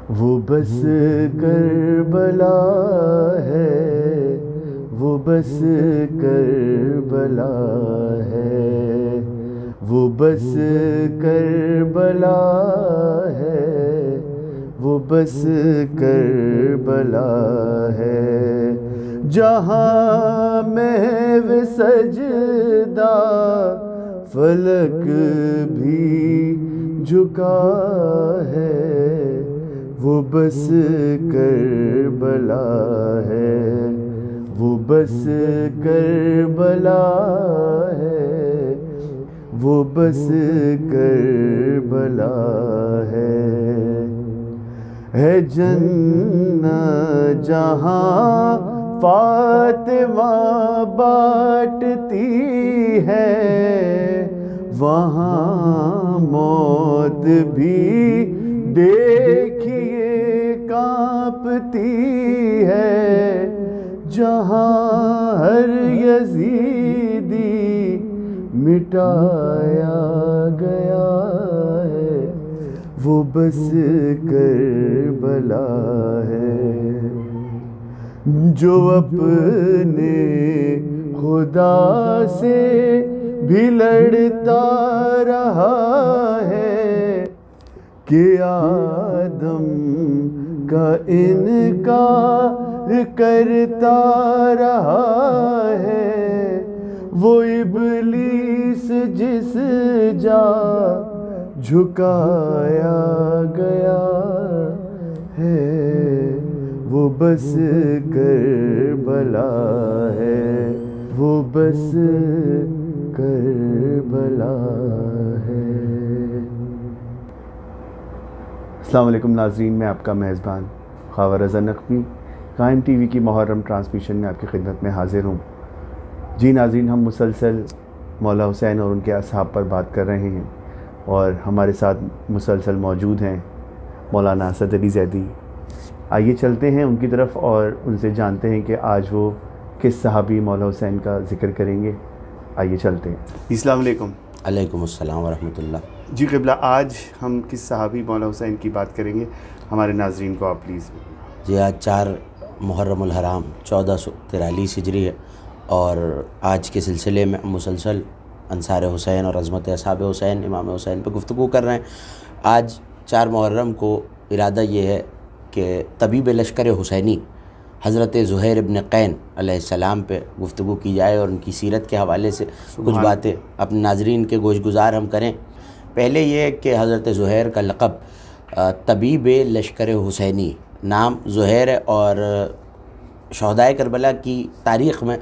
وہ بس کربلا ہے، وہ بس کربلا ہے، وہ بس کربلا ہے، وہ بس کربلا ہے، جہاں محو سجدہ فلک بھی جھکا ہے، وہ بس کربلا ہے، وہ بس کربلا ہے، وہ بس کربلا ہے جنت جہاں فاطمہ بانٹتی ہے، وہاں موت بھی دیکھیے کانپتی ہے، جہاں ہر یزیدی مٹایا گیا ہے، وہ بس کربلا ہے، جو اپنے خدا سے بھی لڑتا رہا ہے، کہ آدم کا انکار کرتا رہا ہے، وہ ابلیس جس جا جھکایا گیا ہے، وہ بس کربلا ہے، وہ بس کربلا ہے۔ السلام علیکم ناظرین، میں آپ کا میزبان خاور رضا نقوی قائم ٹی وی کی محرم ٹرانسمیشن میں آپ کی خدمت میں حاضر ہوں۔ جی ناظرین، ہم مسلسل مولا حسین اور ان کے اصحاب پر بات کر رہے ہیں، اور ہمارے ساتھ مسلسل موجود ہیں مولانا اسد علی زیدی۔ آئیے چلتے ہیں ان کی طرف اور ان سے جانتے ہیں کہ آج وہ کس صحابی مولا حسین کا ذکر کریں گے۔ آئیے چلتے ہیں۔ السلام علیکم۔ علیکم السلام ورحمۃ اللہ۔ جی قبلہ، آج ہم کس صحابی مولا حسین کی بات کریں گے؟ ہمارے ناظرین کو آپ پلیز۔ جی آج 4 محرم الحرام 1443 ہجری ہے، اور آج کے سلسلے میں مسلسل انصار حسین اور عظمت اصحاب حسین امام حسین پہ گفتگو کر رہے ہیں۔ آج 4 محرم کو ارادہ یہ ہے کہ طبیب لشکر حسینی حضرت زہیر ابن قین علیہ السلام پہ گفتگو کی جائے، اور ان کی سیرت کے حوالے سے کچھ باتیں اپنے ناظرین کے گوش گزار ہم کریں۔ پہلے یہ کہ حضرت زہیر کا لقب طبیب لشکر حسینی، نام زہیر ہے، اور شہدائے کربلا کی تاریخ میں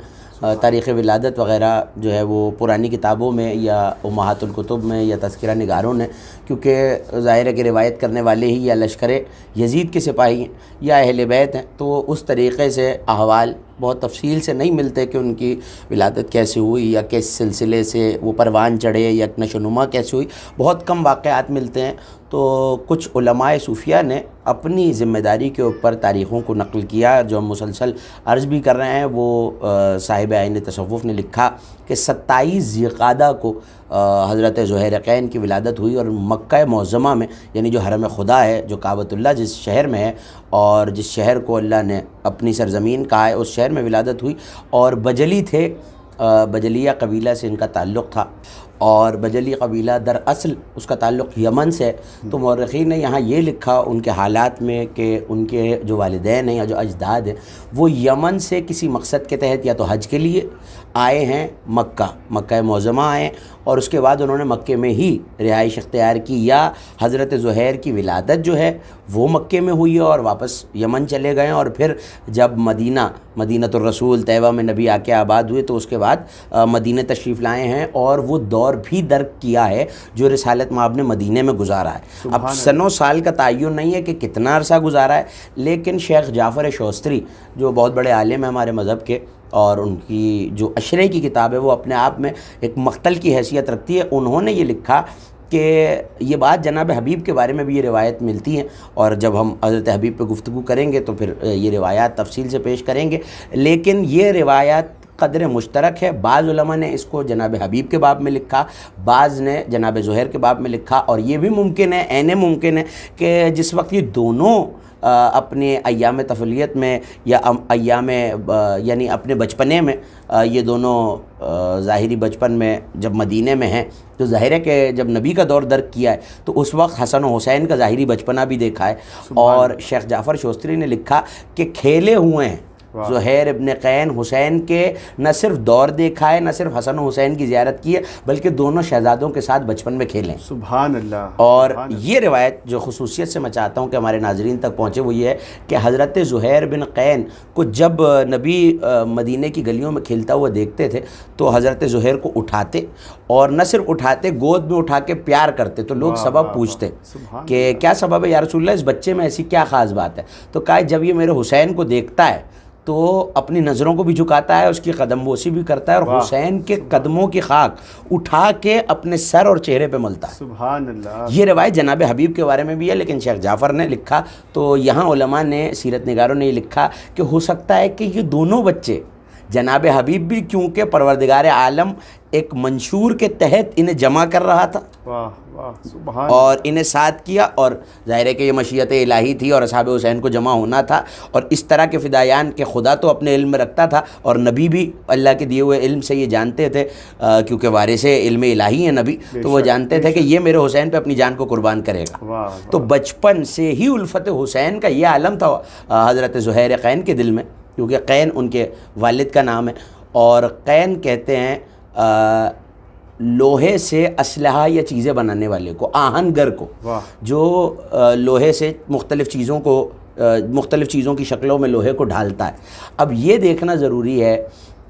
تاریخ ولادت وغیرہ جو ہے وہ پرانی کتابوں میں یا امہات الکتب میں یا تذکرہ نگاروں نے، کیونکہ ظاہر ہے کہ روایت کرنے والے ہی یا لشکر یزید کے سپاہی ہیں یا اہل بیت ہیں، تو اس طریقے سے احوال بہت تفصیل سے نہیں ملتے کہ ان کی ولادت کیسے ہوئی یا کس سلسلے سے وہ پروان چڑھے یا نشو و نما کیسے ہوئی، بہت کم واقعات ملتے ہیں۔ تو کچھ علماء صوفیہ نے اپنی ذمہ داری کے اوپر تاریخوں کو نقل کیا، جو ہم مسلسل عرض بھی کر رہے ہیں۔ وہ صاحب عین تصوف نے لکھا کہ 27 ذی القعدہ کو حضرت زہیر قین کی ولادت ہوئی، اور مکہ معظمہ میں، یعنی جو حرم خدا ہے، جو کعبۃ اللہ جس شہر میں ہے، اور جس شہر کو اللہ نے اپنی سرزمین کہا ہے، اس شہر میں ولادت ہوئی۔ اور بجلی تھے، بجلیہ قبیلہ سے ان کا تعلق تھا، اور بجلی قبیلہ در اصل اس کا تعلق یمن سے ہے۔ تو مورخین نے یہاں یہ لکھا ان کے حالات میں کہ ان کے جو والدین ہیں یا جو اجداد ہیں، وہ یمن سے کسی مقصد کے تحت یا تو حج کے لیے آئے ہیں، مکہ معظمہ آئے، اور اس کے بعد انہوں نے مکے میں ہی رہائش اختیار کی، یا حضرت زہیر کی ولادت جو ہے وہ مکے میں ہوئی اور واپس یمن چلے گئے، اور پھر جب مدینہ الرسول طیبہ میں نبی آ کے آباد ہوئے تو اس کے بعد مدینہ تشریف لائے ہیں، اور وہ دور بھی درک کیا ہے جو رسالت مآب نے مدینہ میں گزارا ہے۔ اب سن و سال کا تعین نہیں ہے کہ کتنا عرصہ گزارا ہے، لیکن شیخ جعفر شوستری جو بہت بڑے عالم ہیں ہمارے مذہب کے، اور ان کی جو اشرے کی کتاب ہے وہ اپنے آپ میں ایک مقتل کی حیثیت رکھتی ہے، انہوں نے یہ لکھا کہ یہ بات جناب حبیب کے بارے میں بھی یہ روایت ملتی ہیں، اور جب ہم حضرت حبیب پہ گفتگو کریں گے تو پھر یہ روایات تفصیل سے پیش کریں گے، لیکن یہ روایات قدر مشترک ہے. بعض علماء نے اس کو جناب حبیب کے باب میں لکھا, بعض نے جناب زہیر کے باب میں لکھا, اور یہ بھی ممکن ہے, عین ممکن ہے کہ جس وقت یہ دونوں اپنے ایام طفولیت میں یا ایام یعنی اپنے بچپنے میں یہ دونوں ظاہری بچپن میں جب مدینے میں ہیں تو ظاہر ہے کہ جب نبی کا دور درک کیا ہے تو اس وقت حسن و حسین کا ظاہری بچپنا بھی دیکھا ہے. اور شیخ جعفر شوستری نے لکھا کہ کھیلے ہوئے ہیں زہیر ابن قین حسین کے, نہ صرف دور دیکھا ہے, نہ صرف حسن و حسین کی زیارت کی ہے, بلکہ دونوں شہزادوں کے ساتھ بچپن میں کھیلیں. سبحان اللہ. اور یہ روایت جو خصوصیت سے میں چاہتا ہوں کہ ہمارے ناظرین تک پہنچے وہ یہ ہے کہ حضرت زہیر بن قین کو جب نبی مدینے کی گلیوں میں کھیلتا ہوا دیکھتے تھے تو حضرت زہیر کو اٹھاتے, اور نہ صرف اٹھاتے, گود میں اٹھا کے پیار کرتے. تو لوگ سبب پوچھتے کہ کیا سبب ہے یا رسول اللہ, اس بچے میں ایسی کیا خاص بات ہے؟ تو کہا جب یہ میرے حسین کو دیکھتا ہے تو اپنی نظروں کو بھی جھکاتا ہے, اس کی قدم بوسی بھی کرتا ہے, اور حسین کے قدموں کی خاک اٹھا کے اپنے سر اور چہرے پہ ملتا ہے. سبحان اللہ. یہ روایت جناب حبیب کے بارے میں بھی ہے, لیکن شیخ جعفر نے لکھا تو یہاں علماء نے, سیرت نگاروں نے یہ لکھا کہ ہو سکتا ہے کہ یہ دونوں بچے جناب حبیب بھی, کیونکہ پروردگار عالم ایک منشور کے تحت انہیں جمع کر رہا تھا اور انہیں ساتھ کیا, اور ظاہر ہے کہ یہ مشیت الہی تھی اور اصحاب حسین کو جمع ہونا تھا. اور اس طرح کے فدایان کہ خدا تو اپنے علم میں رکھتا تھا اور نبی بھی اللہ کے دیے ہوئے علم سے یہ جانتے تھے, کیونکہ وارث علم الہی ہیں نبی, تو وہ جانتے تھے کہ یہ میرے حسین پہ اپنی جان کو قربان کرے گا. تو بچپن سے ہی الفت حسین کا یہ عالم تھا حضرت زہیر قین کے دل میں, کیونکہ قین ان کے والد کا نام ہے. اور قین کہتے ہیں لوہے سے اسلحہ یا چیزیں بنانے والے کو, آہنگر کو, جو لوہے سے مختلف چیزوں کی شکلوں میں لوہے کو ڈھالتا ہے. اب یہ دیکھنا ضروری ہے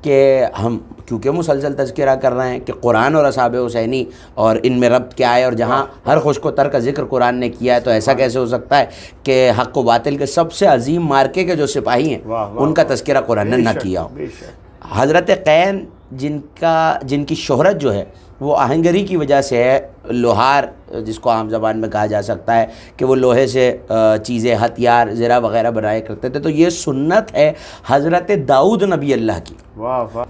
کہ ہم کیونکہ مسلسل تذکرہ کر رہے ہیں کہ قرآن اور اصحاب حسینی اور ان میں ربط کیا ہے, اور جہاں ہر خشک و تر کا ذکر قرآن نے کیا ہے تو ایسا کیسے ہو سکتا ہے کہ حق و باطل کے سب سے عظیم مارکے کے جو سپاہی ہیں ان کا تذکرہ قرآن نے نہ کیا ہو. حضرت قین جن کی شہرت جو ہے وہ آہنگری کی وجہ سے ہے, لوہار جس کو عام زبان میں کہا جا سکتا ہے کہ وہ لوہے سے چیزیں, ہتھیار, زرہ وغیرہ بنایا کرتے تھے. تو یہ سنت ہے حضرت داؤد نبی اللہ کی,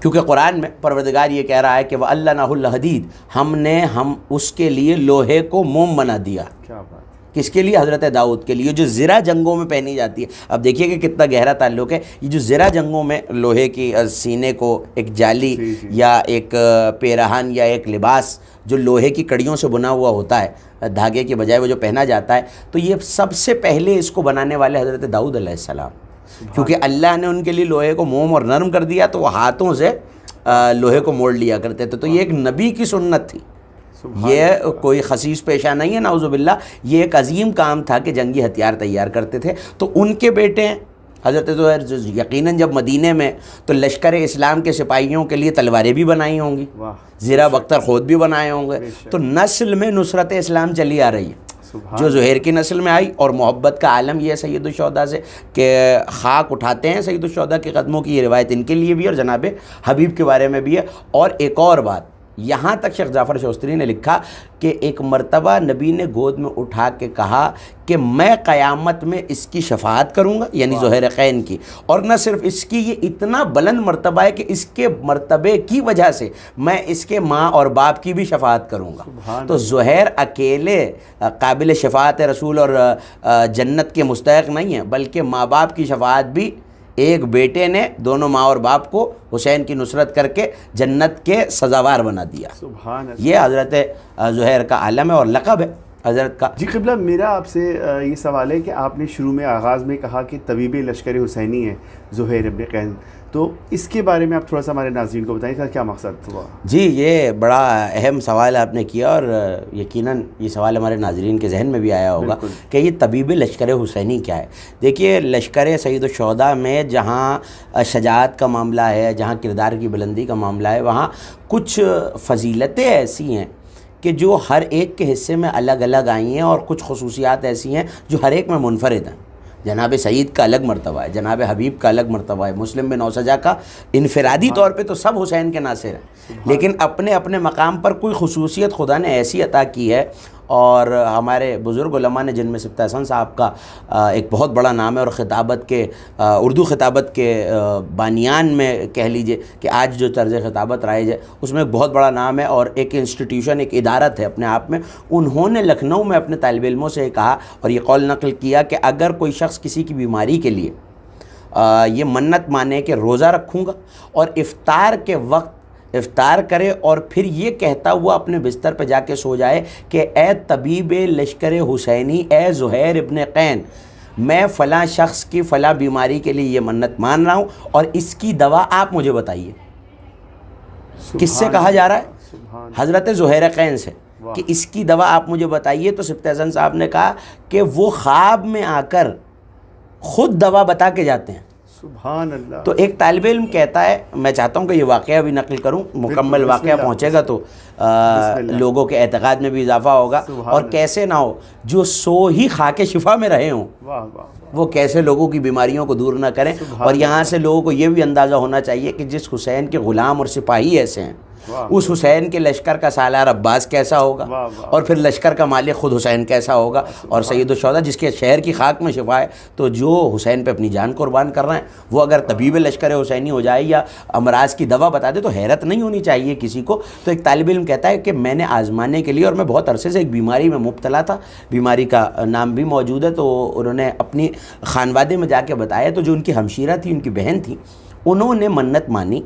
کیونکہ قرآن میں پروردگار یہ کہہ رہا ہے کہ وَأَلَّنَهُ الْحَدِيدِ, ہم اس کے لیے لوہے کو موم بنا دیا. کس کے لیے؟ حضرت داؤد کے لیے, جو زرہ جنگوں میں پہنی جاتی ہے. اب دیکھیے کہ کتنا گہرا تعلق ہے. یہ جو زرہ جنگوں میں لوہے کی سینے کو ایک جالی یا ایک پیرہن یا ایک لباس جو لوہے کی کڑیوں سے بنا ہوا ہوتا ہے, دھاگے کے بجائے وہ جو پہنا جاتا ہے, تو یہ سب سے پہلے اس کو بنانے والے حضرت داؤد علیہ السلام, کیونکہ اللہ نے ان کے لیے لوہے کو موم اور نرم کر دیا تو وہ ہاتھوں سے لوہے کو موڑ لیا کرتے تھے. تو یہ ایک نبی کی سنت تھی, یہ کوئی خسیس پیشہ نہیں ہے نعوذ باللہ. یہ ایک عظیم کام تھا کہ جنگی ہتھیار تیار کرتے تھے. تو ان کے بیٹے ہیں حضرت زہیر, یقیناً جب مدینے میں تو لشکر اسلام کے سپاہیوں کے لیے تلواریں بھی بنائی ہوں گی, زرہ بختر خود بھی بنائے ہوں گے. تو نسل میں نصرت اسلام چلی آ رہی ہے جو زہیر کی نسل میں آئی. اور محبت کا عالم یہ ہے سید الشہداء سے کہ خاک اٹھاتے ہیں سید الشہداء کے قدموں کی. یہ روایت ان کے لیے بھی اور جناب حبیب کے بارے میں بھی ہے. اور ایک اور بات, یہاں تک شیخ جعفر شوستری نے لکھا کہ ایک مرتبہ نبی نے گود میں اٹھا کے کہا کہ میں قیامت میں اس کی شفاعت کروں گا, یعنی زہیر قین کی. اور نہ صرف اس کی, یہ اتنا بلند مرتبہ ہے کہ اس کے مرتبے کی وجہ سے میں اس کے ماں اور باپ کی بھی شفاعت کروں گا. تو زہیر اکیلے قابل شفاعت رسول اور جنت کے مستحق نہیں ہیں, بلکہ ماں باپ کی شفاعت بھی ایک بیٹے نے دونوں ماں اور باپ کو حسین کی نصرت کر کے جنت کے سزاوار بنا دیا. یہ حضرت زہیر کا عالم ہے اور لقب ہے حضرت کا. جی قبلہ, میرا آپ سے یہ سوال ہے کہ آپ نے شروع میں آغاز میں کہا کہ طبیب لشکر حسینی ہے زہیر ابن قین, تو اس کے بارے میں آپ تھوڑا سا ہمارے ناظرین کو بتائیں کہ کیا مقصد ہوا؟ جی یہ بڑا اہم سوال آپ نے کیا, اور یقیناً یہ سوال ہمارے ناظرین کے ذہن میں بھی آیا ہوگا کہ یہ طبیب لشکر حسینی کیا ہے. دیکھیے لشکر سید الشہداء میں جہاں شجاعت کا معاملہ ہے, جہاں کردار کی بلندی کا معاملہ ہے, وہاں کچھ فضیلتیں ایسی ہیں کہ جو ہر ایک کے حصے میں الگ الگ آئی ہیں, اور کچھ خصوصیات ایسی ہیں جو ہر ایک میں منفرد ہیں. جناب سعید کا الگ مرتبہ ہے, جناب حبیب کا الگ مرتبہ ہے, مسلم بن اوسجہ کا انفرادی طور پہ تو سب حسین کے ناصر ہیں, لیکن اپنے اپنے مقام پر کوئی خصوصیت خدا نے ایسی عطا کی ہے. اور ہمارے بزرگ علماء نے جن میں سبطہ حسن صاحب کا ایک بہت بڑا نام ہے اور خطابت کے اردو خطابت کے بانیان میں کہہ لیجئے کہ آج جو طرز خطابت رائج ہے اس میں ایک بہت بڑا نام ہے اور ایک انسٹیٹیوشن، ایک ادارت ہے اپنے آپ میں. انہوں نے لکھنؤ میں اپنے طالب علموں سے کہا اور یہ قول نقل کیا کہ اگر کوئی شخص کسی کی بیماری کے لیے یہ منت مانے کہ روزہ رکھوں گا اور افطار کے وقت افطار کرے اور پھر یہ کہتا ہوا اپنے بستر پہ جا کے سو جائے کہ اے طبیب لشکر حسینی، اے زہیر ابن قین، میں فلاں شخص کی فلاں بیماری کے لیے یہ منت مان رہا ہوں اور اس کی دوا آپ مجھے بتائیے. کس سے کہا جا رہا ہے؟ حضرت زہیر قین سے کہ اس کی دوا آپ مجھے بتائیے. تو سبطہ حسن صاحب نے کہا کہ وہ خواب میں آ کر خود دوا بتا کے جاتے ہیں. سبحان اللہ. تو ایک طالب علم کہتا ہے، میں چاہتا ہوں کہ یہ واقعہ بھی نقل کروں، مکمل واقعہ پہنچے گا تو لوگوں کے اعتقاد میں بھی اضافہ ہوگا. اور کیسے نہ ہو جو سو ہی خاک شفا میں رہے ہوں وہ کیسے لوگوں کی بیماریوں کو دور نہ کریں. اور یہاں سے لوگوں کو یہ بھی اندازہ ہونا چاہیے کہ جس حسین کے غلام اور سپاہی ایسے ہیں، اس حسین کے لشکر کا سالار عباس کیسا ہوگا اور پھر لشکر کا مالک خود حسین کیسا ہوگا اور سید الشہداء جس کے شہر کی خاک میں شفا ہے. تو جو حسین پہ اپنی جان قربان کر رہے ہیں وہ اگر طبیب لشکر حسینی ہو جائے یا امراض کی دوا بتا دے تو حیرت نہیں ہونی چاہیے کسی کو. تو ایک طالب علم کہتا ہے کہ میں نے آزمانے کے لیے، اور میں بہت عرصے سے ایک بیماری میں مبتلا تھا، بیماری کا نام بھی موجود ہے، تو انہوں نے اپنی خانوادے میں جا کے بتایا. تو جو ان کی ہمشیرہ تھی، ان کی بہن تھی، انہوں نے منت مانی،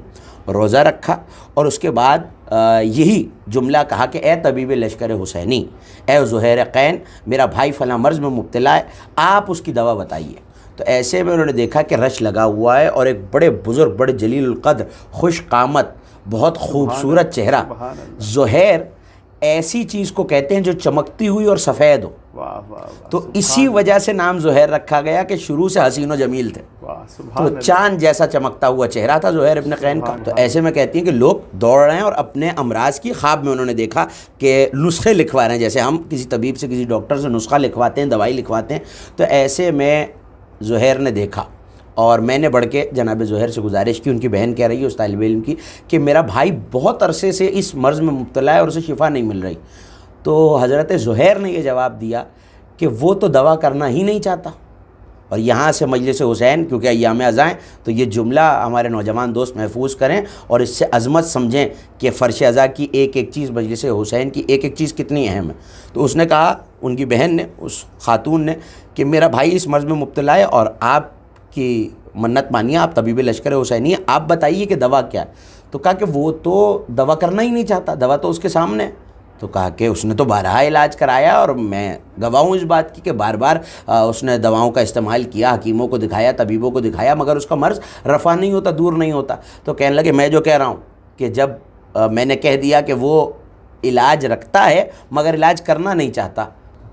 روزہ رکھا اور اس کے بعد یہی جملہ کہا کہ اے طبیب لشکر حسینی، اے زہیر قین، میرا بھائی فلاں مرض میں مبتلا ہے، آپ اس کی دوا بتائیے. تو ایسے میں انہوں نے دیکھا کہ رش لگا ہوا ہے اور ایک بڑے بزرگ، بڑے جلیل القدر، خوش قامت، بہت خوبصورت چہرہ. زہیر ایسی چیز کو کہتے ہیں جو چمکتی ہوئی اور سفید ہو. تو اسی وجہ سے نام زہیر رکھا گیا کہ شروع سے حسین و جمیل تھے. تو چاند جیسا چمکتا ہوا چہرہ تھا زہیر ابن قین کا. تو ایسے میں کہتی ہیں کہ لوگ دوڑ رہے ہیں اور اپنے امراض کی خواب میں انہوں نے دیکھا کہ نسخے لکھوا رہے ہیں، جیسے ہم کسی طبیب سے، کسی ڈاکٹر سے نسخہ لکھواتے ہیں، دوائی لکھواتے ہیں. تو ایسے میں زہیر نے دیکھا اور میں نے بڑھ کے جناب زہیر سے گزارش کی. ان کی بہن کہہ رہی ہے اس طالب علم کی کہ میرا بھائی بہت عرصے سے اس مرض میں مبتلا ہے اور اسے شفا نہیں مل رہی. تو حضرت زہیر نے یہ جواب دیا کہ وہ تو دوا کرنا ہی نہیں چاہتا. اور یہاں سے مجلس حسین، کیونکہ ایام ازاں، تو یہ جملہ ہمارے نوجوان دوست محفوظ کریں اور اس سے عظمت سمجھیں کہ فرش ازاں کی ایک ایک چیز، مجلس حسین کی ایک ایک چیز کتنی اہم ہے. تو اس نے کہا، ان کی بہن نے، اس خاتون نے، کہ میرا بھائی اس مرض میں مبتلا ہے اور آپ کی منت مانیے، آپ طبیب لشکر حسینی ہیں، آپ بتائیے کہ دوا کیا ہے. تو کہا کہ وہ تو دوا کرنا ہی نہیں چاہتا، دوا تو اس کے سامنے ہے. تو کہا کہ اس نے تو بارہا علاج کرایا اور میں گواہ ہوں اس بات کی کہ بار بار اس نے دواؤں کا استعمال کیا، حکیموں کو دکھایا، طبیبوں کو دکھایا، مگر اس کا مرض رفع نہیں ہوتا، دور نہیں ہوتا. تو کہنے لگے میں جو کہہ رہا ہوں کہ جب میں نے کہہ دیا کہ وہ علاج رکھتا ہے مگر علاج کرنا نہیں چاہتا،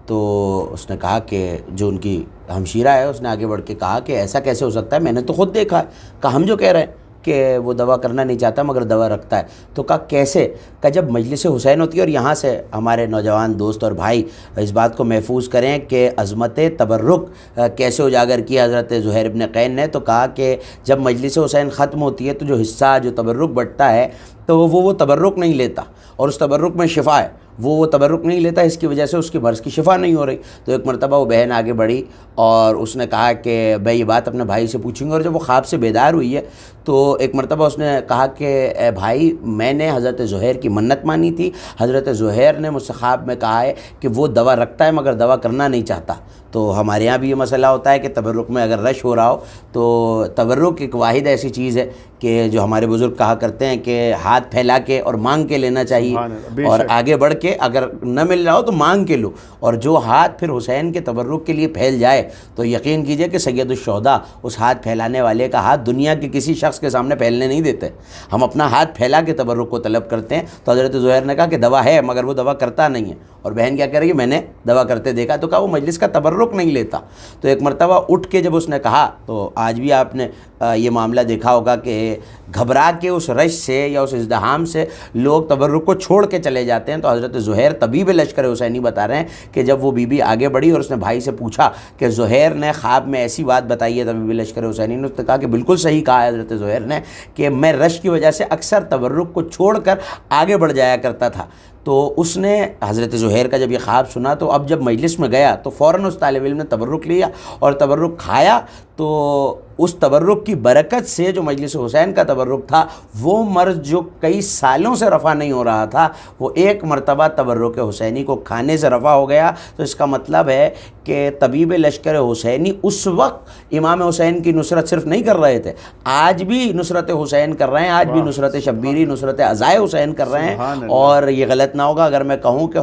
تو اس نے کہا کہ جو ان کی ہمشیرہ ہے اس نے آگے بڑھ کے کہا کہ ایسا کیسے ہو سکتا ہے، میں نے تو خود دیکھا ہے. کہا ہم جو کہہ رہے ہیں کہ وہ دوا کرنا نہیں چاہتا مگر دوا رکھتا ہے. تو کہا کیسے؟ کہ جب مجلس حسین ہوتی ہے، اور یہاں سے ہمارے نوجوان دوست اور بھائی اس بات کو محفوظ کریں کہ عظمت تبرک کیسے اجاگر کیا حضرت زہیر ابن قین نے. تو کہا کہ جب مجلس حسین ختم ہوتی ہے تو جو حصہ، جو تبرک بٹتا ہے، تو وہ تبرک نہیں لیتا اور اس تبرک میں شفا ہے، وہ تبرک نہیں لیتا، اس کی وجہ سے اس کی مرض کی شفا نہیں ہو رہی. تو ایک مرتبہ وہ بہن آگے بڑھی اور اس نے کہا کہ میں یہ بات اپنے بھائی سے پوچھوں گی. اور جب وہ خواب سے بیدار ہوئی ہے تو ایک مرتبہ اس نے کہا کہ اے بھائی، میں نے حضرت زہیر کی منت مانی تھی، حضرت زہیر نے مجھ سے خواب میں کہا ہے کہ وہ دوا رکھتا ہے مگر دوا کرنا نہیں چاہتا. تو ہمارے یہاں بھی یہ مسئلہ ہوتا ہے کہ تبرک میں اگر رش ہو رہا ہو تو تبرک ایک واحد ایسی چیز ہے کہ جو ہمارے بزرگ کہا کرتے ہیں کہ ہاتھ پھیلا کے اور مانگ کے لینا چاہیے، اور آگے بڑھ کے اگر نہ مل رہا ہو تو مانگ کے لو. اور جو ہاتھ پھر حسین کے تبرک کے لیے پھیل جائے تو یقین کیجئے کہ سید الشہداء اس ہاتھ پھیلانے والے کا ہاتھ دنیا کے کسی شخص کے سامنے پھیلنے نہیں دیتے. ہم اپنا ہاتھ پھیلا کے تبرک کو طلب کرتے ہیں. تو حضرت زہیر نے کہا کہ دوا ہے مگر وہ دوا کرتا نہیں ہے. اور بہن کیا کہہ رہی ہے، میں نے دوا کرتے دیکھا. تو کہا وہ مجلس کا تبرک نہیں لیتا. تو ایک مرتبہ اٹھ کے جب اس نے کہا، تو آج بھی آپ نے یہ معاملہ دیکھا ہوگا کہ گھبرا کے اس رش سے یا اس ازدحام سے لوگ تبرک کو چھوڑ کے چلے جاتے ہیں. تو حضرت زہیر طبیب لشکر حسینی بتا رہے ہیں کہ جب وہ بی بی آگے بڑھی اور اس نے بھائی سے پوچھا کہ زہیر نے خواب میں ایسی بات بتائی ہے طبیب لشکر حسینی نے، اس نے کہا کہ بالکل صحیح کہا ہے حضرت زہیر نے کہ میں رش کی وجہ سے اکثر تبرک کو چھوڑ کر آگے بڑھ جایا کرتا تھا. تو اس نے حضرت زہیر کا جب یہ خواب سنا تو اب جب مجلس میں گیا تو فوراً اس طالب علم نے تبرک لیا اور تبرک کھایا، تو اس تبرک کی برکت سے جو مجلس حسین کا تبرک تھا، وہ مرض جو کئی سالوں سے رفع نہیں ہو رہا تھا، وہ ایک مرتبہ تبرک حسینی کو کھانے سے رفع ہو گیا۔ تو اس کا مطلب ہے کہ طبیب لشکر حسینی اس وقت امام حسین کی نصرت صرف نہیں کر رہے تھے، آج بھی نصرت حسین کر رہے ہیں، آج بھی نصرت شبیری، نصرت عزائے حسین کر رہے ہیں۔ اور یہ غلط نہ ہوگا اگر میں کہوں کہ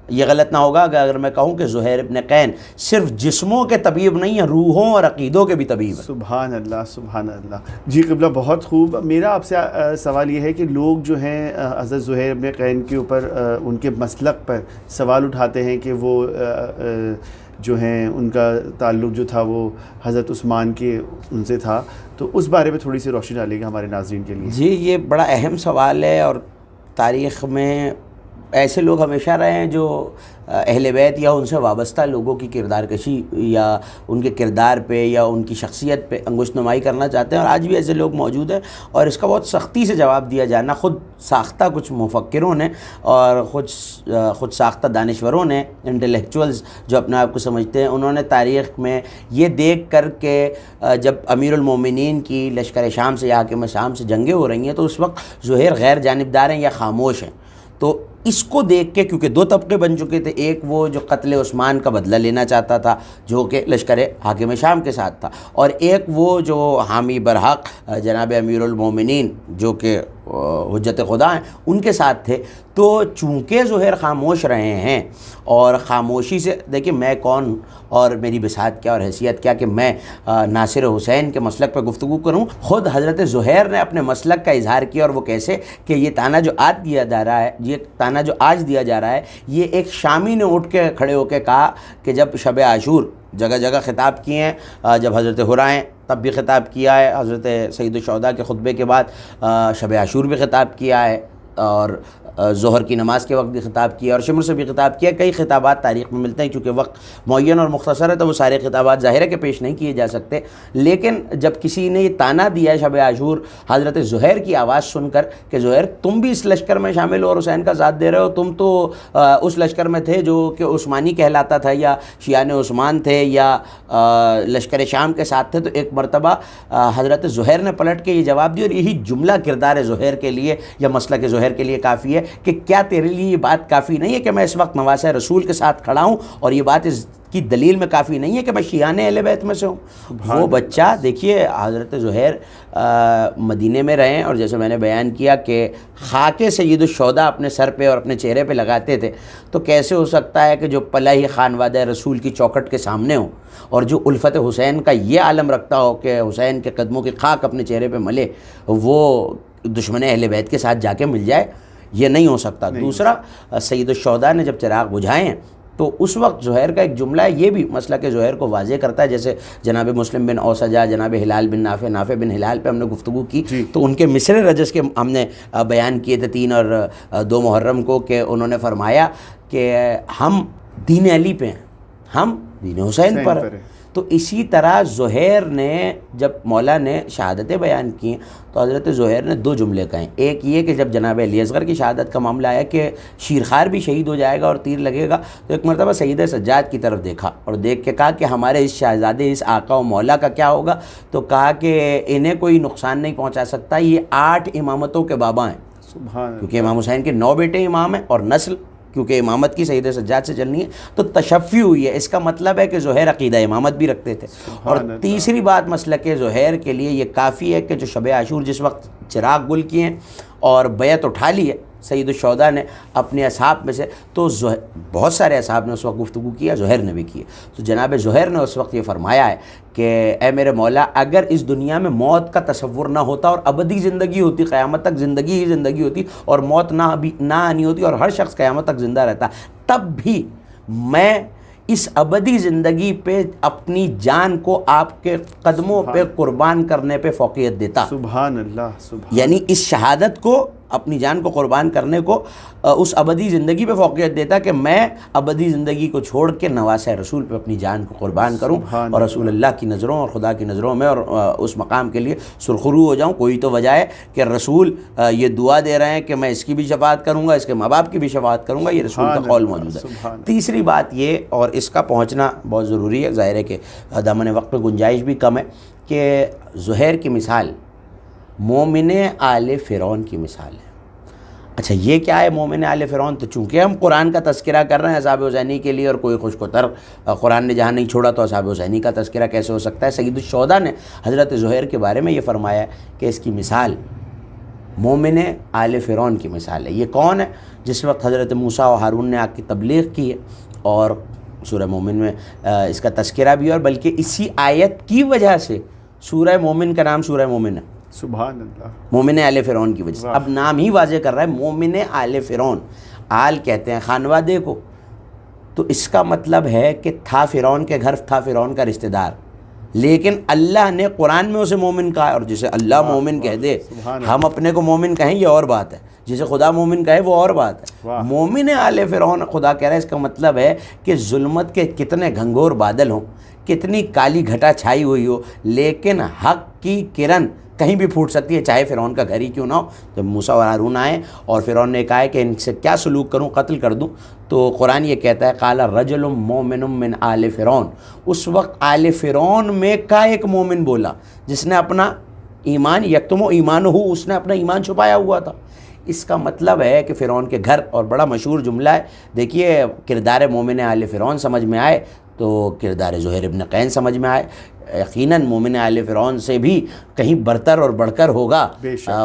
یہ غلط نہ ہوگا اگر میں کہوں کہ زہیر ابن قین صرف جسموں کے طبیب نہیں ہیں، روحوں اور عقیدوں کے بھی طبیب ہیں۔ سبحان اللہ، سبحان اللہ۔ جی قبلہ، بہت خوب۔ میرا آپ سے سوال یہ ہے کہ لوگ جو ہیں حضرت زہیر ابن قین کے اوپر ان کے مسلک پر سوال اٹھاتے ہیں کہ وہ جو ہیں ان کا تعلق جو تھا وہ حضرت عثمان کے ان سے تھا، تو اس بارے میں تھوڑی سی روشنی ڈالے گا ہمارے ناظرین کے لیے۔ جی یہ بڑا اہم سوال ہے، اور تاریخ میں ایسے لوگ ہمیشہ رہے ہیں جو اہل بیت یا ان سے وابستہ لوگوں کی کردار کشی یا ان کے کردار پہ یا ان کی شخصیت پہ انگشت نمائی کرنا چاہتے ہیں، اور آج بھی ایسے لوگ موجود ہیں۔ اور اس کا بہت سختی سے جواب دیا جانا خود ساختہ کچھ مفکروں نے اور خود ساختہ دانشوروں نے، انٹلیکچوئلز جو اپنے آپ کو سمجھتے ہیں، انہوں نے تاریخ میں یہ دیکھ کر کہ جب امیر المومنین کی لشکر شام سے یا حاکم شام سے جنگیں ہو رہی ہیں تو اس وقت زہیر غیر جانبدار ہیں یا خاموش ہیں، تو اس کو دیکھ کے کیونکہ دو طبقے بن چکے تھے، ایک وہ جو قتل عثمان کا بدلہ لینا چاہتا تھا جو کہ لشکر حاکم شام کے ساتھ تھا، اور ایک وہ جو حامی برحق جناب امیر المومنین جو کہ حجت خدا ہیں ان کے ساتھ تھے۔ تو چونکہ زہیر خاموش رہے ہیں، اور خاموشی سے دیکھیں میں کون اور میری بساط کیا اور حیثیت کیا کہ میں ناصر حسین کے مسلک پہ گفتگو کروں۔ خود حضرت زہیر نے اپنے مسلک کا اظہار کیا، اور وہ کیسے کہ یہ تانا جو آج دیا جا رہا ہے، یہ تانا جو آج دیا جا رہا ہے، یہ ایک شامی نے اٹھ کے کھڑے ہو کے کہا کہ جب شب عاشور جگہ جگہ خطاب کیے ہیں، جب حضرت حرا ہیں تب بھی خطاب کیا ہے، حضرت سید الشہداء کے خطبے کے بعد شب عاشور بھی خطاب کیا ہے، اور ظہر کی نماز کے وقت بھی خطاب کیا، اور شمر سے بھی خطاب کیا۔ کئی خطابات تاریخ میں ملتے ہیں، چونکہ وقت معین اور مختصر ہے تو وہ سارے خطابات ظاہر ہے کہ پیش نہیں کیے جا سکتے، لیکن جب کسی نے یہ تانا دیا ہے شب عاشور حضرت زہیر کی آواز سن کر کہ زہیر تم بھی اس لشکر میں شامل ہو اور حسین کا ساتھ دے رہے ہو، تم تو اس لشکر میں تھے جو کہ عثمانی کہلاتا تھا یا شیعان عثمان تھے یا لشکر شام کے ساتھ تھے، تو ایک مرتبہ حضرت زہیر نے پلٹ کے یہ جواب دیا، اور یہی جملہ کردار زہیر کے لیے یا مسلک زہیر کے لیے کافی ہے کہ کیا تیرے لیے یہ بات کافی نہیں ہے کہ میں اس وقت نواسہ رسول کے ساتھ کھڑا ہوں، اور یہ بات اس کی دلیل میں کافی نہیں ہے کہ میں شیعان اہل بیت میں سے ہوں۔ وہ بچہ دیکھیے حضرت زہیر مدینے میں رہے، اور جیسے میں نے بیان کیا کہ خاک سید الشہداء اپنے سر پہ اور اپنے چہرے پہ لگاتے تھے، تو کیسے ہو سکتا ہے کہ جو پلا ہی خانوادہ رسول کی چوکھٹ کے سامنے ہوں اور جو الفت حسین کا یہ عالم رکھتا ہو کہ حسین کے قدموں کی خاک اپنے چہرے پہ ملے، وہ دشمن اہل بیت کے ساتھ جا کے مل جائے؟ یہ نہیں ہو سکتا۔ دوسرا، سید الشہداء نے جب چراغ بجھائے ہیں تو اس وقت زہیر کا ایک جملہ ہے، یہ بھی مسلک زہیر کو واضح کرتا ہے، جیسے جناب مسلم بن اوسجا، جناب ہلال بن نافع، نافع بن ہلال پہ ہم نے گفتگو کی، تو ان کے مصر رجس کے ہم نے بیان کیے تھے 3 اور 2 محرم کو، کہ انہوں نے فرمایا کہ ہم دین علی پہ ہیں، ہم دین حسین پر ہیں۔ تو اسی طرح زہیر نے جب مولا نے شہادتیں بیان کی تو حضرت زہیر نے 2 جملے کہیں، ایک یہ کہ جب جناب علی اصغر کی شہادت کا معاملہ آیا کہ شیرخوار بھی شہید ہو جائے گا اور تیر لگے گا، تو ایک مرتبہ سید سجاد کی طرف دیکھا اور دیکھ کے کہا کہ ہمارے اس شہزادے، اس آقا و مولا کا کیا ہوگا؟ تو کہا کہ انہیں کوئی نقصان نہیں پہنچا سکتا، یہ 8 امامتوں کے بابا ہیں، کیونکہ امام حسین کے 9 بیٹے امام ہیں، اور نسل کیونکہ امامت کی سید سجاد سے چلنی ہے تو تشفی ہوئی ہے۔ اس کا مطلب ہے کہ زہیر عقیدہ امامت بھی رکھتے تھے۔ اور تیسری بات مسلک زہیر کے لیے یہ کافی ہے کہ جو شب عاشور جس وقت چراغ گل کیے ہیں اور بیعت اٹھا لی ہے سید الشہداء نے اپنے اصحاب میں سے، تو بہت سارے اصحاب نے اس وقت گفتگو کیا، زہیر نے بھی کی، تو جناب زہیر نے اس وقت یہ فرمایا ہے کہ اے میرے مولا، اگر اس دنیا میں موت کا تصور نہ ہوتا اور ابدی زندگی ہوتی، قیامت تک زندگی ہی زندگی ہوتی اور موت نہ آنی ہوتی اور ہر شخص قیامت تک زندہ رہتا، تب بھی میں اس ابدی زندگی پہ اپنی جان کو آپ کے قدموں پہ قربان کرنے پہ فوقیت دیتا۔ سبحان اللہ، سبحان، یعنی اس شہادت کو اپنی جان کو قربان کرنے کو اس ابدی زندگی پہ فوقیت دیتا کہ میں ابدی زندگی کو چھوڑ کے نواسہ رسول پہ اپنی جان کو قربان کروں اور رسول اللہ کی نظروں اور خدا کی نظروں میں اور اس مقام کے لیے سرخرو ہو جاؤں۔ کوئی تو وجہ ہے کہ رسول یہ دعا دے رہے ہیں کہ میں اس کی بھی شفاعت کروں گا، اس کے ماں باپ کی بھی شفاعت کروں گا، یہ رسول کا قول موجود ہے۔ تیسری بات یہ، اور اس کا پہنچنا بہت ضروری ہے، ظاہر ہے کہ دامن وقت میں گنجائش بھی کم ہے، کہ زہیر کی مثال مومن آل فرعون کی مثال ہے۔ اچھا یہ کیا ہے مومن آل فرعون؟ تو چونکہ ہم قرآن کا تذکرہ کر رہے ہیں اصحاب حسینی کے لیے، اور کوئی خوش کوتر قرآن نے جہاں نہیں چھوڑا تو اصحاب حسینی کا تذکرہ کیسے ہو سکتا ہے؟ سید الشہداء نے حضرت زہیر کے بارے میں یہ فرمایا کہ اس کی مثال مومن آل فرعون کی مثال ہے۔ یہ کون ہے؟ جس وقت حضرت موسیٰ و ہارون نے آ کی تبلیغ کی ہے، اور سورہ مومن میں اس کا تذکرہ بھی ہے، اور بلکہ اسی آیت کی وجہ سے سورہ مومن کا نام سورہ مومن ہے، سبحان اللہ، مومن آل فرعون کی وجہ سے۔ اب نام ہی واضح کر رہا ہے مومن آل فرعون، آل کہتے ہیں خانوادے کو، تو اس کا مطلب ہے کہ تھا فرعون کے گھر، تھا فرعون کا رشتہ دار، لیکن اللہ نے قرآن میں اسے مومن کہا ہے، اور جسے اللہ مومن کہہ دے، ہم اپنے کو مومن کہیں یہ اور بات ہے، جسے خدا مومن کہے وہ اور بات ہے۔ مومن آل فرعون خدا کہہ رہا ہے، اس کا مطلب ہے کہ ظلمت کے کتنے گھنگور بادل ہوں، کتنی کالی گھٹا چھائی ہوئی ہو، لیکن حق کی کرن کہیں بھی پھوٹ سکتی ہے، چاہے فرعون کا گھر ہی کیوں نہ ہو۔ جب موسیٰ اور ہارون آئے اور فرعون نے کہا ہے کہ ان سے کیا سلوک کروں، قتل کر دوں، تو قرآن یہ کہتا ہے قال رجل مومن من آل فرعون، اس وقت آل فرعون میں کا ایک مومن بولا جس نے اپنا ایمان یکتم و ایمان ہو، اس نے اپنا ایمان چھپایا ہوا تھا۔ اس کا مطلب ہے کہ فرعون کے گھر، اور بڑا مشہور جملہ ہے، دیکھیے کردار مومن آل فرعون سمجھ میں آئے تو کردار زہیر ابن قین سمجھ میں آئے، یقیناً مومن آل فرعون سے بھی کہیں برتر اور بڑھ کر ہوگا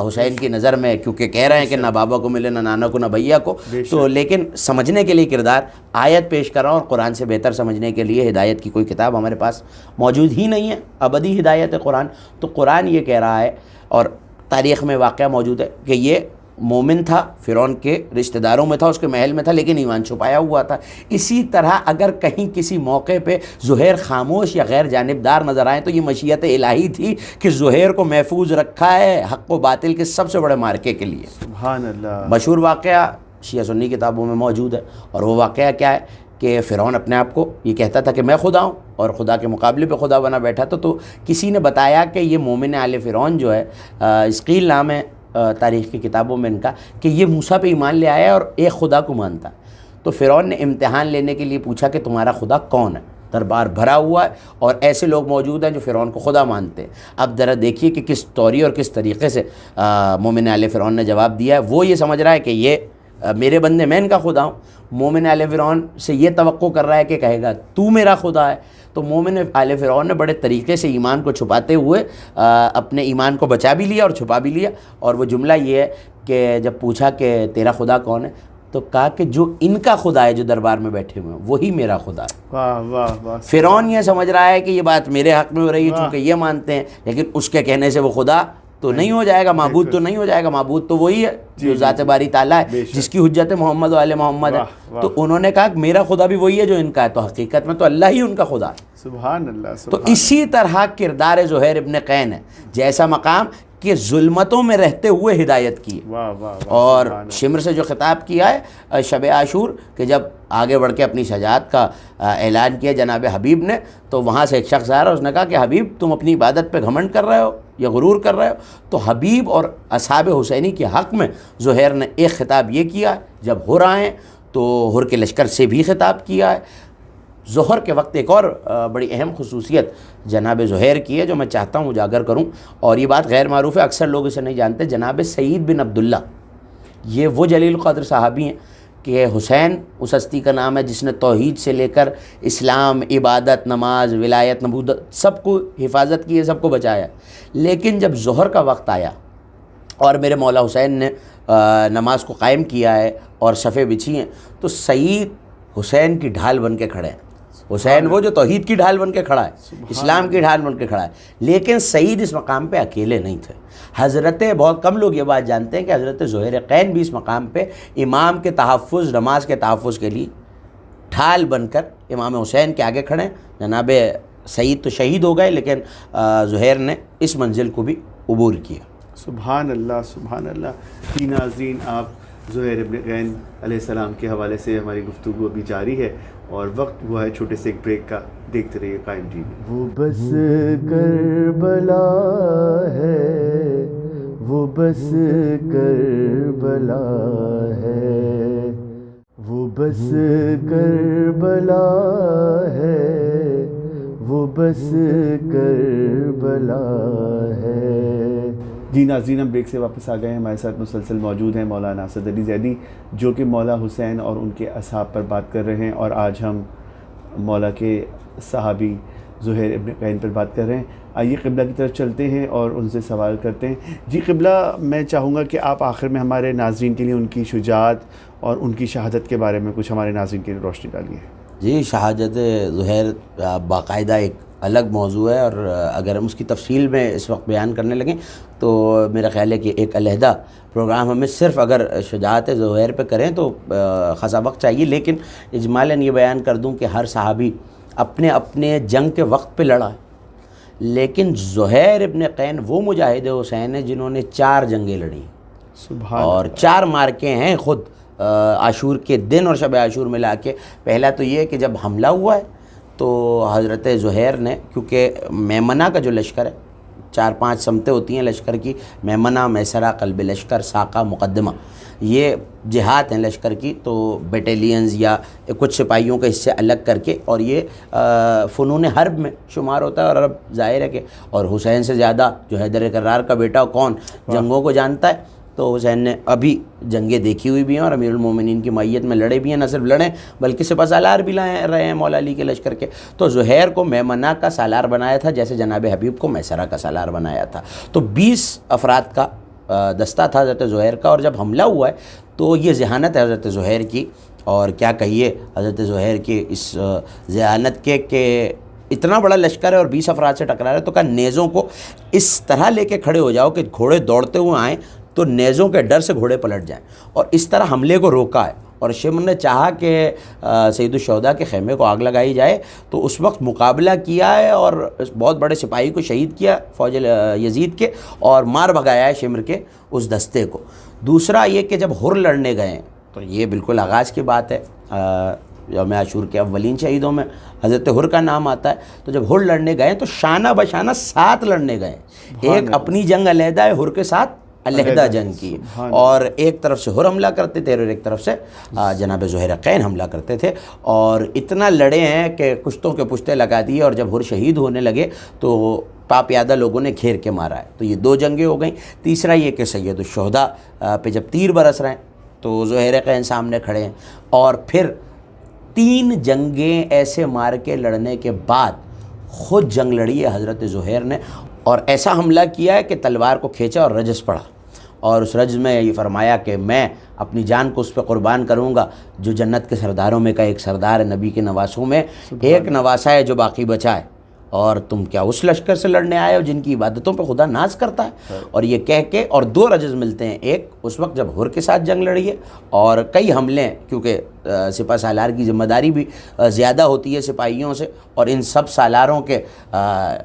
حسین کی نظر میں، کیونکہ کہہ رہے ہیں کہ نہ بابا کو ملے، نہ نانا کو، نہ بھیا کو، تو لیکن سمجھنے کے لیے کردار آیت پیش کر رہا ہوں، اور قرآن سے بہتر سمجھنے کے لیے ہدایت کی کوئی کتاب ہمارے پاس موجود ہی نہیں ہے، ابدی ہدایت ہے قرآن۔ تو قرآن یہ کہہ رہا ہے، اور تاریخ میں واقعہ موجود ہے کہ یہ مومن تھا، فرعون کے رشتہ داروں میں تھا، اس کے محل میں تھا، لیکن ایمان چھپایا ہوا تھا۔ اسی طرح اگر کہیں کسی موقع پہ زہیر خاموش یا غیر جانبدار نظر آئیں تو یہ مشیت الہی تھی کہ زہیر کو محفوظ رکھا ہے حق و باطل کے سب سے بڑے مارکے کے لیے۔ سبحان اللہ۔ مشہور واقعہ شیعہ سنی کتابوں میں موجود ہے، اور وہ واقعہ کیا ہے کہ فرعون اپنے آپ کو یہ کہتا تھا کہ میں خدا ہوں، اور خدا کے مقابلے پہ خدا بنا بیٹھا تھا۔ تو کسی نے بتایا کہ یہ مومن آل فرعون جو ہے، اسقیل نام ہے تاریخ کی کتابوں میں ان کا، کہ یہ موسیٰ پہ ایمان لے آیا اور ایک خدا کو مانتا۔ تو فرعون نے امتحان لینے کے لیے پوچھا کہ تمہارا خدا کون ہے؟ دربار بھرا ہوا ہے اور ایسے لوگ موجود ہیں جو فرعون کو خدا مانتے ہیں۔ اب ذرا دیکھیے کہ کس طوری اور کس طریقے سے مومن آل فرعون نے جواب دیا ہے۔ وہ یہ سمجھ رہا ہے کہ یہ میرے بندے، میں ان کا خدا ہوں۔ مومن آل فرعون سے یہ توقع کر رہا ہے کہ کہے گا تو میرا خدا ہے۔ تو مومن آل فرعون نے بڑے طریقے سے ایمان کو چھپاتے ہوئے اپنے ایمان کو بچا بھی لیا اور چھپا بھی لیا، اور وہ جملہ یہ ہے کہ جب پوچھا کہ تیرا خدا کون ہے، تو کہا کہ جو ان کا خدا ہے جو دربار میں بیٹھے ہوئے ہیں وہی میرا خدا ہے۔ واہ واہ واہ۔ فرعون یہ سمجھ رہا ہے کہ یہ بات میرے حق میں ہو رہی ہے چونکہ یہ مانتے ہیں، لیکن اس کے کہنے سے وہ خدا تو نہیں ہو جائے گا، معبود تو نہیں ہو جائے گا، معبود تو وہی ہے جو ذات باری تعالیٰ ہے، جس کی حجت محمد و آل محمد ہے۔ تو انہوں نے کہا کہ میرا خدا بھی وہی ہے جو ان کا ہے، تو حقیقت میں تو اللہ ہی ان کا خدا ہے۔ سبحان اللہ۔ تو اسی طرح کردار زہیر ابن قین ہے، جیسا مقام کہ ظلمتوں میں رہتے ہوئے ہدایت کی، اور شمر سے جو خطاب کیا ہے شب عاشور، کہ جب آگے بڑھ کے اپنی شجاعت کا اعلان کیا جناب حبیب نے، تو وہاں سے ایک شخص آ رہا، اس نے کہا کہ حبیب تم اپنی عبادت پہ گھمنڈ کر رہے ہو یا غرور کر رہے ہو؟ تو حبیب اور اصحاب حسینی کے حق میں زہیر نے ایک خطاب یہ کیا ہے، جب ہر آئیں تو ہر کے لشکر سے بھی خطاب کیا ہے۔ ظہر کے وقت ایک اور بڑی اہم خصوصیت جناب زہیر کی ہے جو میں چاہتا ہوں اجاگر کروں، اور یہ بات غیر معروف ہے، اکثر لوگ اسے نہیں جانتے۔ جناب سعید بن عبداللہ، یہ وہ جلیل القدر صحابی ہیں کہ حسین اس ہستی کا نام ہے جس نے توحید سے لے کر اسلام، عبادت، نماز، ولایت، نبوت سب کو حفاظت کی ہے، سب کو بچایا۔ لیکن جب ظہر کا وقت آیا اور میرے مولا حسین نے نماز کو قائم کیا ہے اور صفیں بچھی ہیں، تو سعید حسین کی ڈھال بن کے کھڑے ہیں۔ حسین وہ جو توحید کی ڈھال بن کے کھڑا ہے، اسلام کی ڈھال بن کے کھڑا ہے، لیکن سعید اس مقام پہ اکیلے نہیں تھے۔ حضرت، بہت کم لوگ یہ بات جانتے ہیں کہ حضرت زہیر قین بھی اس مقام پہ امام کے تحفظ، نماز کے تحفظ کے لیے ڈھال بن کر امام حسین کے آگے کھڑے ہیں۔ جناب سعید تو شہید ہو گئے، لیکن زہیر نے اس منزل کو بھی عبور کیا۔ سبحان اللہ سبحان اللہ. جی ناظرین، آپ زہیر ابن قین علیہ السلام کے حوالے سے ہماری گفتگو ابھی جاری ہے اور وقت ہوا ہے چھوٹے سے ایک بریک کا. دیکھتے رہیے قائم ٹی وی. وہ بس کربلا ہے، وہ بس کربلا ہے، وہ بس کربلا ہے، وہ بس کربلا ہے. جی ناظرین، ہم بریک سے واپس آ گئے ہیں. ہمارے ساتھ مسلسل موجود ہیں مولانا اسد علی زیدی، جو کہ مولا حسین اور ان کے اصحاب پر بات کر رہے ہیں، اور آج ہم مولا کے صحابی زہیر ابن قین پر بات کر رہے ہیں. آئیے قبلہ کی طرف چلتے ہیں اور ان سے سوال کرتے ہیں. جی قبلہ، میں چاہوں گا کہ آپ آخر میں ہمارے ناظرین کے لیے ان کی شجاعت اور ان کی شہادت کے بارے میں کچھ ہمارے ناظرین کے لیے روشنی ڈالیے. جی، شہادت زہیر باقاعدہ ایک الگ موضوع ہے، اور اگر ہم اس کی تفصیل میں اس وقت بیان کرنے لگیں تو میرا خیال ہے کہ ایک علیحدہ پروگرام ہمیں صرف اگر شجاعت زہیر پہ کریں تو خاصا وقت چاہیے. لیکن اجمالاً یہ بیان کر دوں کہ ہر صحابی اپنے اپنے جنگ کے وقت پہ لڑا ہے، لیکن زہیر ابن قین وہ مجاہد حسین ہیں جنہوں نے 4 جنگیں لڑی سبحان اور 4 مارکے ہیں خود عاشور کے دن اور شب عاشور ملا کے. پہلا تو یہ کہ جب حملہ ہوا ہے تو حضرت زہیر نے، کیونکہ میمنہ کا جو لشکر ہے، 4-5 سمتیں ہوتی ہیں لشکر کی، میمنہ، میسرہ، قلب لشکر، ساقہ، مقدمہ، یہ جہات ہیں لشکر کی. تو بیٹیلینز یا کچھ سپاہیوں کے حصے الگ کر کے، اور یہ فنون حرب میں شمار ہوتا ہے. اور اب ظاہر ہے کہ اور حسین سے زیادہ جو حیدر کرار کا بیٹا کون جنگوں کو جانتا ہے، تو حسین نے ابھی جنگیں دیکھی ہوئی بھی ہیں اور امیر المومنین کی معیت میں لڑے بھی ہیں. نہ صرف لڑیں بلکہ سپہ سالار بھی رہے ہیں مولا علی کے لشکر کے. تو زہیر کو میمنہ کا سالار بنایا تھا، جیسے جناب حبیب کو میسرہ کا سالار بنایا تھا. تو 20 افراد کا دستہ تھا حضرت زہیر کا. اور جب حملہ ہوا ہے تو یہ ذہانت ہے حضرت زہیر کی، اور کیا کہیے حضرت زہیر کی اس ذہانت کے کہ اتنا بڑا لشکر ہے اور 20 افراد سے ٹکرا رہا ہے، تو کہا نیزوں کو اس طرح لے کے کھڑے ہو جاؤ کہ گھوڑے دوڑتے ہوئے آئیں تو نیزوں کے ڈر سے گھوڑے پلٹ جائیں. اور اس طرح حملے کو روکا ہے. اور شمر نے چاہا کہ سید الشہداء کے خیمے کو آگ لگائی جائے، تو اس وقت مقابلہ کیا ہے اور بہت بڑے سپاہی کو شہید کیا فوج یزید کے، اور مار بھگایا ہے شمر کے اس دستے کو. دوسرا یہ کہ جب ہر لڑنے گئے، تو یہ بالکل آغاز کی بات ہے، یوم عاشور کے اولین شہیدوں میں حضرت ہر کا نام آتا ہے. تو جب ہر لڑنے گئے تو شانہ بشانہ 7 لڑنے گئے. ایک اپنی جنگ علیحدہ ہے ہر کے ساتھ علیحدہ جنگ کی، اور ایک طرف سے ہر حملہ کرتے تھے اور ایک طرف سے جناب زہیر قین حملہ کرتے تھے. اور اتنا لڑے ہیں کہ کشتوں کے پشتے لگا دیے، اور جب ہر شہید ہونے لگے تو پیادہ لوگوں نے گھیر کے مارا ہے. تو یہ 2 جنگیں ہو گئیں. تیسرا یہ کہ سید الشہداء پہ جب تیر برس رہے ہیں تو زہیر قین سامنے کھڑے ہیں. اور پھر 3 جنگیں ایسے مار کے لڑنے کے بعد خود جنگ لڑی ہے حضرت زہیر نے، اور ایسا حملہ کیا ہے کہ تلوار کو کھینچا اور رجز پڑا، اور اس رجز میں یہ فرمایا کہ میں اپنی جان کو اس پہ قربان کروں گا جو جنت کے سرداروں میں کا ایک سردار ہے، نبی کے نواسوں میں ایک نواسا ہے جو باقی بچا ہے. اور تم کیا اس لشکر سے لڑنے آئے ہو جن کی عبادتوں پہ خدا ناز کرتا ہے. اور یہ کہہ کے اور 2 رجز ملتے ہیں. ایک اس وقت جب ہر کے ساتھ جنگ لڑی ہے، اور کئی حملے، کیونکہ سپہ سالار کی ذمہ داری بھی زیادہ ہوتی ہے سپاہیوں سے، اور ان سب سالاروں کے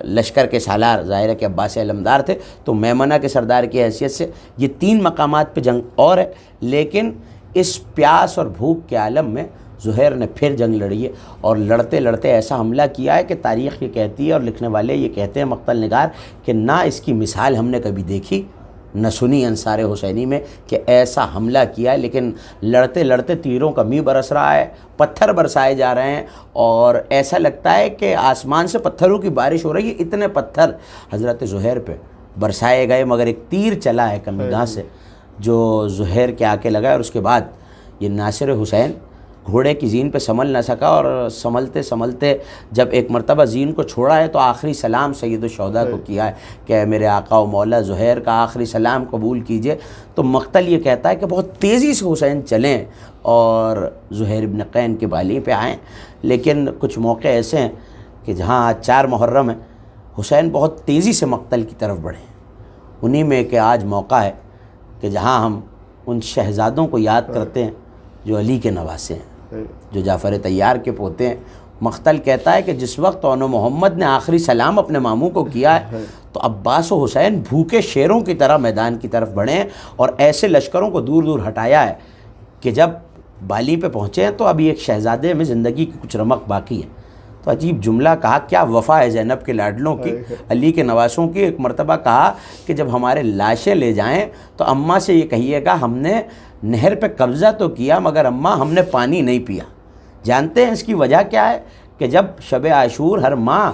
لشکر کے سالار ظاہر ہے کہ عباس علمدار تھے. تو میمنہ کے سردار کی حیثیت سے یہ 3 مقامات پہ جنگ اور ہے. لیکن اس پیاس اور بھوک کے عالم میں زہیر نے پھر جنگ لڑی ہے، اور لڑتے لڑتے ایسا حملہ کیا ہے کہ تاریخ یہ کہتی ہے اور لکھنے والے یہ کہتے ہیں مقتل نگار کہ نہ اس کی مثال ہم نے کبھی دیکھی نہ سنی انصار حسینی میں کہ ایسا حملہ کیا ہے. لیکن لڑتے لڑتے تیروں کا می برس رہا ہے، پتھر برسائے جا رہے ہیں، اور ایسا لگتا ہے کہ آسمان سے پتھروں کی بارش ہو رہی ہے. اتنے پتھر حضرت زہیر پہ برسائے گئے، مگر ایک تیر چلا ہے کمینگاہ سے جو زہیر کے آ کے لگا. اور اس کے بعد یہ ناصر حسین گھوڑے کی زین پہ سنبھل نہ سکا، اور سنبھلتے سنبھلتے جب ایک مرتبہ زین کو چھوڑا ہے تو آخری سلام سید الشہداء کو کیا ہے کہ میرے آقا و مولا زہیر کا آخری سلام قبول کیجئے. تو مقتل یہ کہتا ہے کہ بہت تیزی سے حسین چلیں اور زہیر ابن قین کے بالی پہ آئیں. لیکن کچھ موقع ایسے ہیں کہ جہاں 4 محرم ہے، حسین بہت تیزی سے مقتل کی طرف بڑھیں. انہی میں کہ آج موقع ہے کہ جہاں ہم ان شہزادوں کو یاد کرتے ہیں جو علی کے نواسے ہیں، جو جعفر طیار کے پوتے ہیں. مقتل کہتا ہے کہ جس وقت اون محمد نے آخری سلام اپنے ماموں کو کیا ہے تو عباس و حسین بھوکے شیروں کی طرح میدان کی طرف بڑھیں اور ایسے لشکروں کو دور دور ہٹایا ہے کہ جب بالی پہ پہنچے ہیں تو ابھی ایک شہزادے میں زندگی کی کچھ رمق باقی ہے. تو عجیب جملہ کہا, کیا وفا ہے زینب کے لاڈلوں کی, علی کے نواسوں کی. ایک مرتبہ کہا کہ جب ہمارے لاشیں لے جائیں تو اماں سے یہ کہیے گا ہم نے نہر پہ قبضہ تو کیا مگر اماں ہم نے پانی نہیں پیا. جانتے ہیں اس کی وجہ کیا ہے؟ کہ جب شب عاشور ہر ماں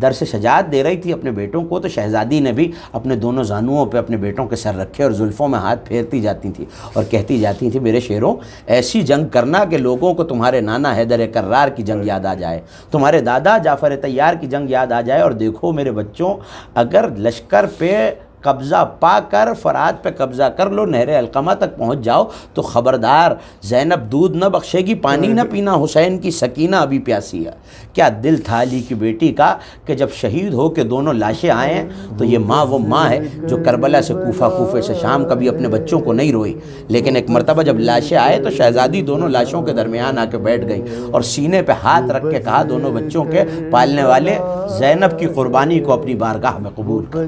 درس شجاعت دے رہی تھی اپنے بیٹوں کو تو شہزادی نے بھی اپنے دونوں زانوؤں پہ اپنے بیٹوں کے سر رکھے اور زلفوں میں ہاتھ پھیرتی جاتی تھی اور کہتی جاتی تھی میرے شیروں ایسی جنگ کرنا کہ لوگوں کو تمہارے نانا حیدر کرار کی جنگ یاد آ جائے, تمہارے دادا جعفر طیار کی جنگ یاد آ جائے, اور دیکھو میرے بچوں اگر لشکر پہ قبضہ پا کر فرات پہ قبضہ کر لو, نہر القمہ تک پہنچ جاؤ تو خبردار زینب دودھ نہ بخشے گی, پانی نہ پینا, حسین کی سکینہ ابھی پیاسی ہے. کیا دل تھا علی کی بیٹی کا کہ جب شہید ہو کے دونوں لاشیں آئے ہیں تو یہ ماں وہ ماں ہے جو کربلا سے کوفہ, کوفے سے شام کبھی اپنے بچوں کو نہیں روئی, لیکن ایک مرتبہ جب لاشیں آئے تو شہزادی دونوں لاشوں کے درمیان آ کے بیٹھ گئی اور سینے پہ ہاتھ رکھ کے کہا دونوں بچوں کے پالنے والے زینب کی قربانی کو اپنی بارگاہ میں قبول کر.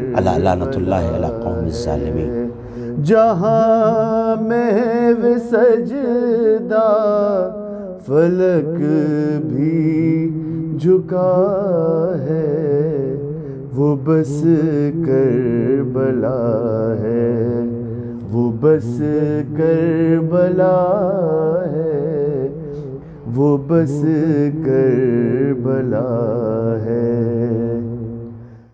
اللہ لعنت اللہ علی قوم الظالمین. جہاں میں سجدہ فلک بھی جھکا ہے وہ بس کربلا ہے, وہ بس کربلا ہے, وہ بس کربلا ہے.